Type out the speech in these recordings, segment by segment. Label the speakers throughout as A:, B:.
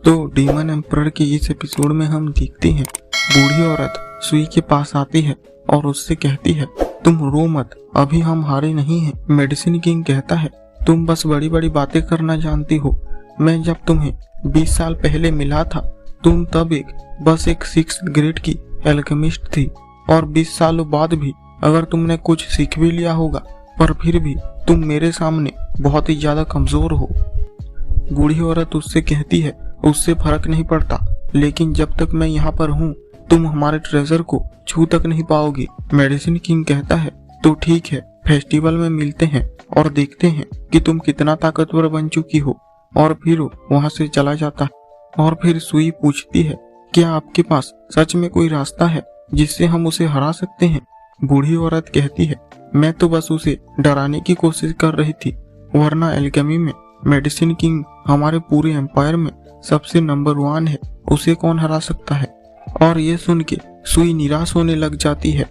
A: तो demon emperor के इस एपिसोड में हम देखते हैं बूढ़ी औरत सुई के पास आती है और उससे कहती है तुम रो मत, अभी हम हारे नहीं हैं। मेडिसिन किंग कहता है तुम बस बड़ी बड़ी बातें करना जानती हो। मैं जब तुम्हें 20 साल पहले मिला था तुम तब बस एक 6th ग्रेड की एल्केमिस्ट थी और 20 सालों बाद भी अगर तुमने कुछ सीख भी लिया होगा पर फिर भी तुम मेरे सामने बहुत ही ज्यादा कमजोर हो। बूढ़ी औरत उससे कहती है उससे फर्क नहीं पड़ता, लेकिन जब तक मैं यहाँ पर हूँ तुम हमारे ट्रेजर को छू तक नहीं पाओगी। मेडिसिन किंग कहता है तो ठीक है, फेस्टिवल में मिलते हैं और देखते हैं कि तुम कितना ताकतवर बन चुकी हो। और फिर वो वहाँ से चला जाता है। और फिर सुई पूछती है क्या आपके पास सच में कोई रास्ता है जिससे हम उसे हरा सकते हैं। बूढ़ी औरत कहती है मैं तो बस उसे डराने की कोशिश कर रही थी, वरना एल्केमी में मेडिसिन किंग हमारे पूरे एम्पायर में सबसे नंबर 1 है, उसे कौन हरा सकता है। और ये सुन के सुई निराश होने लग जाती है।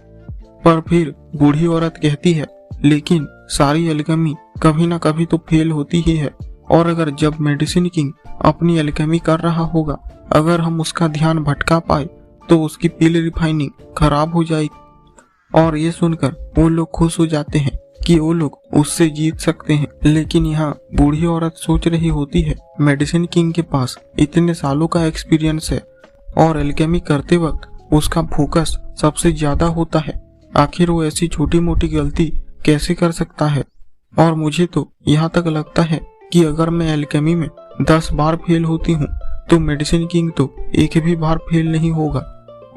A: पर फिर बूढ़ी औरत कहती है लेकिन सारी एल्केमी कभी ना कभी तो फेल होती ही है, और अगर जब मेडिसिन किंग अपनी एल्केमी कर रहा होगा अगर हम उसका ध्यान भटका पाए तो उसकी पिल रिफाइनिंग खराब हो जाएगी। और ये सुनकर वो लोग खुश हो जाते हैं कि वो लोग उससे जीत सकते हैं। लेकिन यहाँ बूढ़ी औरत सोच रही होती है मेडिसिन किंग के पास इतने सालों का एक्सपीरियंस है और एल्केमी करते वक्त उसका फोकस सबसे ज्यादा होता है, आखिर वो ऐसी छोटी मोटी गलती कैसे कर सकता है। और मुझे तो यहाँ तक लगता है कि अगर मैं एल्केमी में 10 बार फेल होती हूँ तो मेडिसिन किंग तो एक भी बार फेल नहीं होगा।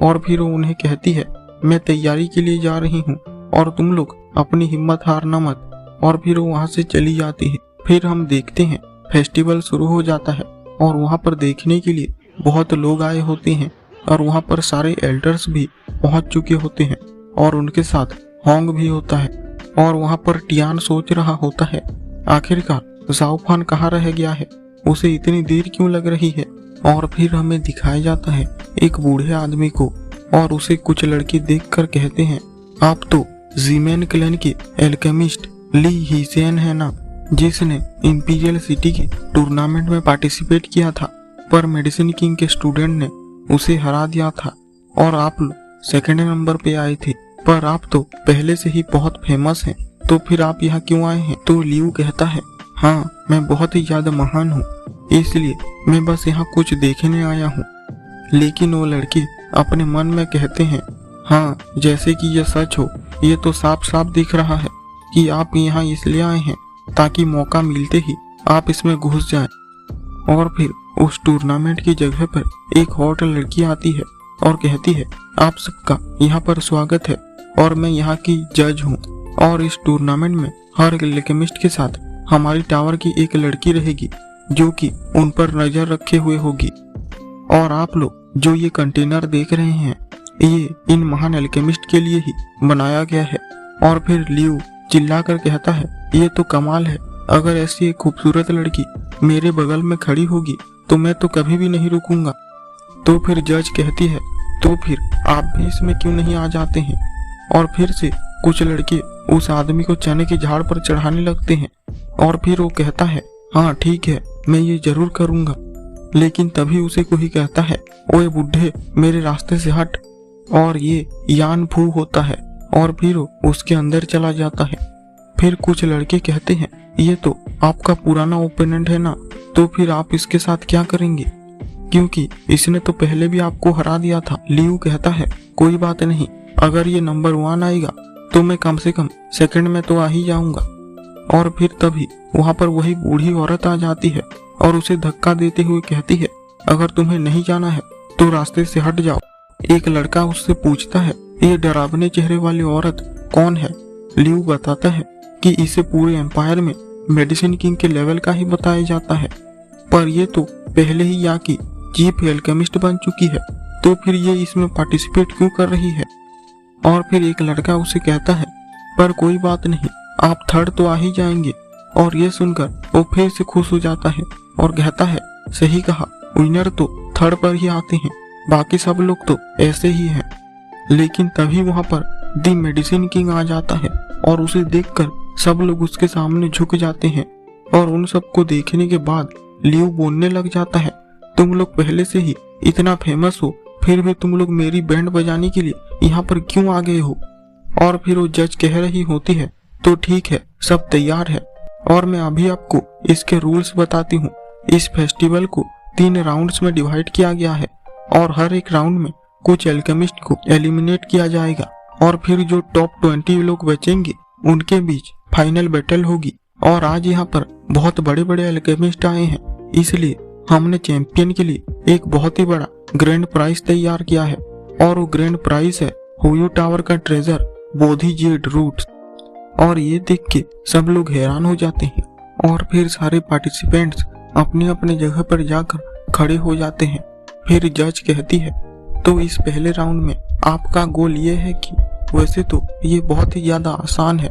A: और फिर वो उन्हें कहती है मैं तैयारी के लिए जा रही हूँ और तुम लोग अपनी हिम्मत हारना मत। और फिर वो वहाँ से चली जाती है। फिर हम देखते हैं फेस्टिवल शुरू हो जाता है और वहाँ पर देखने के लिए बहुत लोग आए होते हैं और वहाँ पर सारे एल्डर्स भी पहुँच चुके होते हैं और उनके साथ होंग भी होता है। और वहाँ पर टियान सोच रहा होता है आखिरकार जाओफान कहाँ रह गया है, उसे इतनी देर क्यों लग रही है। और फिर हमें दिखाया जाता है एक बूढ़े आदमी को और उसे कुछ लड़के देखकर कहते हैं आप तो जीमेन क्लैन के एल्केमिस्ट ली हीसेन है ना, जिसने इंपीरियल सिटी के टूर्नामेंट में पार्टिसिपेट किया था पर मेडिसिन किंग के स्टूडेंट ने उसे हरा दिया था और आप लोग 2nd नंबर पे आए थे, पर आप तो पहले से ही बहुत फेमस हैं, तो फिर आप यहाँ क्यों आए हैं। तो लियू कहता है हाँ मैं बहुत ही ज्यादा महान हूँ, इसलिए मैं बस यहाँ कुछ देखने आया हूँ। लेकिन वो लड़के अपने मन में कहते हैं हाँ जैसे कि यह सच हो, ये तो साफ साफ दिख रहा है कि आप यहाँ इसलिए आए हैं ताकि मौका मिलते ही आप इसमें घुस जाएं। और फिर उस टूर्नामेंट की जगह पर एक हॉट लड़की आती है और कहती है आप सबका यहाँ पर स्वागत है और मैं यहाँ की जज हूँ और इस टूर्नामेंट में हर एल्केमिस्ट के साथ हमारी टावर की एक लड़की रहेगी जो कि उन पर नजर रखे हुए होगी। और आप लोग जो ये कंटेनर देख रहे हैं ये इन महान एल्केमिस्ट के लिए ही बनाया गया है। और फिर लियू चिल्लाकर कहता है ये तो कमाल है, अगर ऐसी एक खूबसूरत लड़की मेरे बगल में खड़ी होगी तो मैं तो कभी भी नहीं रुकूंगा। तो फिर जज कहती है तो फिर आप भी इसमें क्यों नहीं आ जाते हैं। और फिर से कुछ लड़के उस आदमी को चने के झाड़ पर चढ़ाने लगते हैं और फिर वो कहता है हाँ ठीक है मैं ये जरूर करूंगा। लेकिन तभी उसे कोई कहता है ओए बुढ़े मेरे रास्ते से हट, और ये यान फू होता है और फिर वो उसके अंदर चला जाता है। फिर कुछ लड़के कहते हैं ये तो आपका पुराना ओपोनेंट है ना, तो फिर आप इसके साथ क्या करेंगे क्योंकि इसने तो पहले भी आपको हरा दिया था। लियू कहता है कोई बात नहीं, अगर ये नंबर 1 आएगा तो मैं कम से कम 2nd में तो आ ही जाऊंगा। और फिर तभी वहाँ पर वही बूढ़ी औरत आ जाती है और उसे धक्का देते हुए कहती है अगर तुम्हें नहीं जाना है तो रास्ते से हट जाओ। एक लड़का उससे पूछता है ये डरावने चेहरे वाली औरत कौन है। लियू बताता है कि इसे पूरे एम्पायर में मेडिसिन किंग के लेवल का ही बताया जाता है, पर ये तो पहले ही यहाँ की चीफ एल्केमिस्ट बन चुकी है, तो फिर ये इसमें पार्टिसिपेट क्यों कर रही है। और फिर एक लड़का उसे कहता है पर कोई बात नहीं, आप 3rd तो आ ही जाएंगे। और ये सुनकर वो फिर से खुश हो जाता है और कहता है सही कहा, विनर तो 3rd पर ही आते हैं, बाकी सब लोग तो ऐसे ही हैं। लेकिन तभी वहाँ पर दी मेडिसिन किंग आ जाता है और उसे देखकर सब लोग उसके सामने झुक जाते हैं। और उन सबको देखने के बाद लियू बोलने लग जाता है तुम लोग पहले से ही इतना फेमस हो, फिर भी तुम लोग मेरी बैंड बजाने के लिए यहाँ पर क्यों आ गए हो? और फिर वो जज कह रही होती है, तो ठीक है, सब तैयार है और मैं अभी आपको इसके रूल्स बताती हूँ। इस फेस्टिवल को 3 राउंड्स में डिवाइड किया गया है और हर एक राउंड में कुछ एल्केमिस्ट को एलिमिनेट किया जाएगा और फिर जो टॉप 20 लोग बचेंगे उनके बीच फाइनल बैटल होगी। और आज यहाँ पर बहुत बड़े बड़े एल्केमिस्ट आए हैं, इसलिए हमने चैंपियन के लिए एक बहुत ही बड़ा ग्रैंड प्राइज तैयार किया है और वो ग्रैंड प्राइज है हुयू टावर का ट्रेजर बोधी जेड रूट्स। और ये देख के सब लोग हैरान हो जाते हैं और फिर सारे पार्टिसिपेंट्स अपने अपने जगह पर जाकर खड़े हो जाते हैं। फिर जज कहती है, तो इस पहले राउंड में आपका गोल ये है कि वैसे तो ये बहुत ही ज्यादा आसान है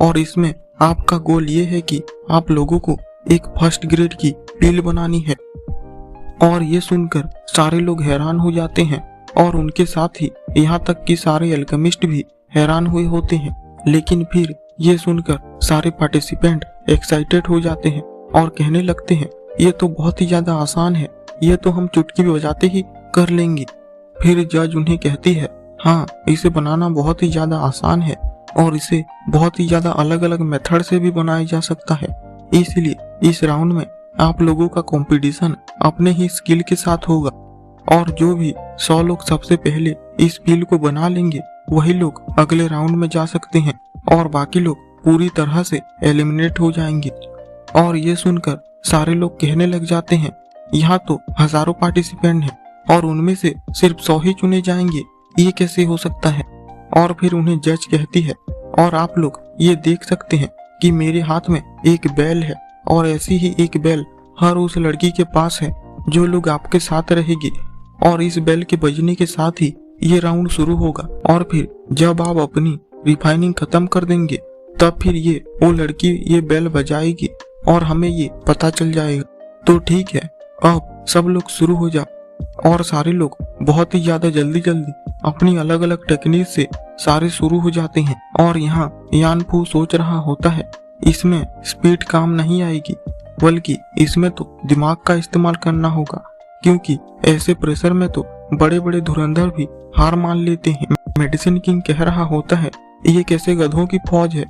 A: और इसमें आपका गोल ये है कि आप लोगों को एक फर्स्ट ग्रेड की पील बनानी है। और ये सुनकर सारे लोग हैरान हो जाते हैं और उनके साथ ही यहाँ तक कि सारे एल्केमिस्ट भी हैरान हुए होते हैं। लेकिन फिर ये सुनकर सारे पार्टिसिपेंट एक्साइटेड हो जाते हैं और कहने लगते हैं, ये तो बहुत ही ज्यादा आसान है, ये तो हम चुटकी बजाते ही कर लेंगे। फिर जज उन्हें कहती है, हाँ, इसे बनाना बहुत ही ज्यादा आसान है और इसे बहुत ही ज्यादा अलग अलग मेथड से भी बनाया जा सकता है, इसलिए इस राउंड में आप लोगों का कंपटीशन अपने ही स्किल के साथ होगा और जो भी 100 लोग सबसे पहले इस पील को बना लेंगे वही लोग अगले राउंड में जा सकते हैं और बाकी लोग पूरी तरह से एलिमिनेट हो जाएंगे। और ये सुनकर सारे लोग कहने लग जाते हैं, यहाँ तो हजारों पार्टिसिपेंट हैं और उनमें से सिर्फ 100 ही चुने जाएंगे, ये कैसे हो सकता है? और फिर उन्हें जज कहती है, और आप लोग ये देख सकते हैं कि मेरे हाथ में एक बैल है और ऐसी ही एक बैल हर उस लड़की के पास है जो लोग आपके साथ रहेगी और इस बैल के बजने के साथ ही ये राउंड शुरू होगा और फिर जब आप अपनी रिफाइनिंग खत्म कर देंगे तब फिर वो लड़की ये बैल बजाएगी और हमें ये पता चल जाएगा। तो ठीक है, अब सब लोग शुरू हो जाओ। और सारे लोग बहुत ही ज्यादा जल्दी अपनी अलग अलग टेक्निक से सारे शुरू हो जाते हैं। और यहाँ यानफू सोच रहा होता है, इसमें स्पीड काम नहीं आएगी, बल्कि इसमें तो दिमाग का इस्तेमाल करना होगा, क्योंकि ऐसे प्रेशर में तो बड़े बड़े धुरंधर भी हार मान लेते हैं। मेडिसिन किंग कह रहा होता है, ये कैसे गधों की फौज है।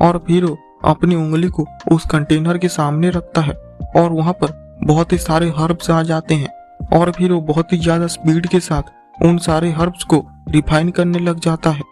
A: और फिर वो अपनी उंगली को उस कंटेनर के सामने रखता है और वहाँ पर बहुत ही सारे हर्ब्स आ जाते हैं और फिर वो बहुत ही ज्यादा स्पीड के साथ उन सारे हर्ब्स को रिफाइन करने लग जाता है।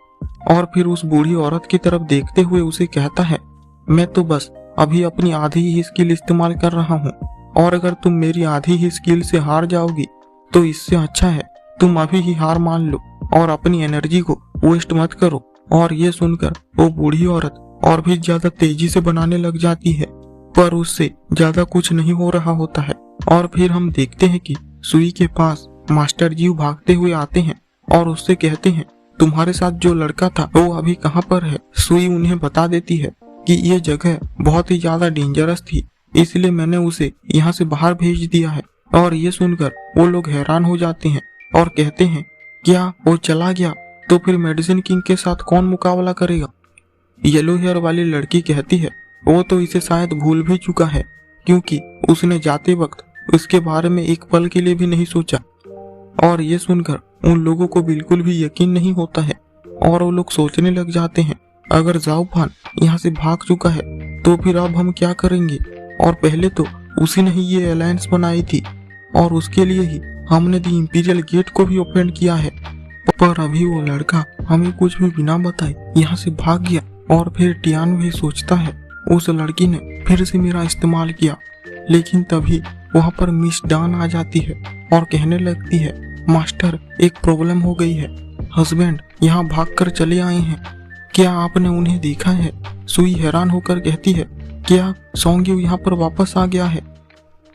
A: और फिर उस बूढ़ी औरत की तरफ देखते हुए उसे कहता है, मैं तो बस अभी अपनी आधी ही स्किल इस्तेमाल कर रहा हूँ और अगर तुम मेरी आधी ही स्किल से हार जाओगी तो इससे अच्छा है तुम अभी ही हार मान लो और अपनी एनर्जी को वेस्ट मत करो। और ये सुनकर वो बूढ़ी औरत और भी ज्यादा तेजी से बनाने लग जाती है, पर उससे ज्यादा कुछ नहीं हो रहा होता है। और फिर हम देखते हैं कि सुई के पास मास्टर जीव भागते हुए आते हैं और उससे कहते हैं, तुम्हारे साथ जो लड़का था वो अभी कहाँ पर है? सुई उन्हें बता देती है कि ये जगह बहुत ही ज्यादा डेंजरस थी, इसलिए मैंने उसे यहाँ से बाहर भेज दिया है। और ये सुनकर वो लोग हैरान हो जाते हैं और कहते हैं, क्या वो चला गया? तो फिर मेडिसिन किंग के साथ कौन मुकाबला करेगा? येलो हेयर वाली लड़की कहती है, वो तो इसे शायद भूल भी चुका है, क्योंकि उसने जाते वक्त उसके बारे में एक पल के लिए भी नहीं सोचा। और ये सुनकर उन लोगों को बिल्कुल भी यकीन नहीं होता है और वो लोग सोचने लग जाते हैं, अगर जाओ फान यहाँ से भाग चुका है तो फिर अब हम क्या करेंगे? और पहले तो उसी ने ही ये अलायंस बनाई थी और उसके लिए ही हमने दी इंपीरियल गेट को भी ओपन किया है, पर अभी वो लड़का हमें कुछ भी बिना बताए यहाँ से भाग गया। और फिर टियान भी सोचता है, उस लड़की ने फिर से मेरा इस्तेमाल किया। लेकिन तभी वहाँ पर मिस डान आ जाती है और कहने लगती है, मास्टर एक प्रॉब्लम हो गई है, हस्बैंड यहाँ भागकर चले आए हैं, क्या आपने उन्हें देखा है? सुई हैरान होकर कहती है, क्या सोंग्यू यहाँ पर वापस आ गया है?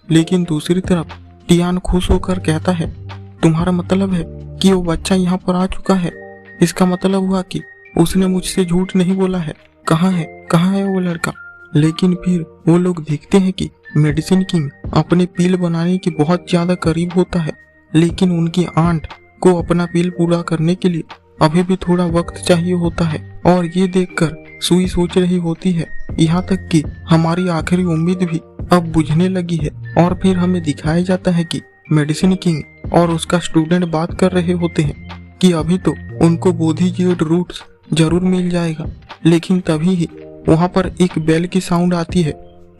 A: लेकिन दूसरी तरफ टियान खुश होकर कहता है, तुम्हारा मतलब है कि वो बच्चा यहाँ पर आ चुका है, इसका मतलब हुआ कि उसने मुझसे झूठ नहीं बोला है। कहाँ है वो लड़का? लेकिन फिर वो लोग देखते हैं कि मेडिसिन किंग अपने पील बनाने के बहुत ज्यादा करीब होता है, लेकिन उनकी आंट को अपना पील पूरा करने के लिए अभी भी थोड़ा वक्त चाहिए होता है। और ये देखकर सुई सोच रही होती है, यहाँ तक कि हमारी आखिरी उम्मीद भी अब बुझने लगी है। और फिर हमें दिखाया जाता है कि मेडिसिन किंग और उसका स्टूडेंट बात कर रहे होते हैं कि अभी तो उनको बोधिजीड रूट्स जरूर मिल जाएगा, लेकिन तभी ही वहाँ पर एक बेल की साउंड आती है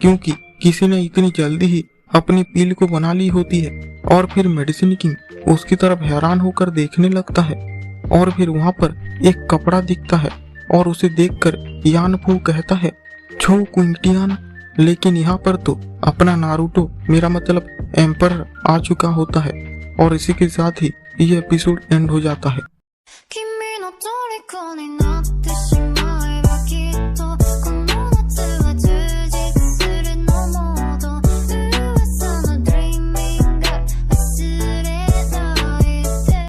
A: क्योंकि किसी ने इतनी जल्दी ही अपनी पील को बना ली होती है। और फिर मेडिसिन किंग उसकी तरफ हैरान होकर देखने लगता है और फिर वहाँ पर एक कपड़ा दिखता है और उसे देखकर यान फू कहता है, छो क्विंटियान। लेकिन यहाँ पर तो अपना नारुतो, मेरा मतलब एम्परर आ चुका होता है और इसी के साथ ही ये एपिसोड एंड हो जाता है।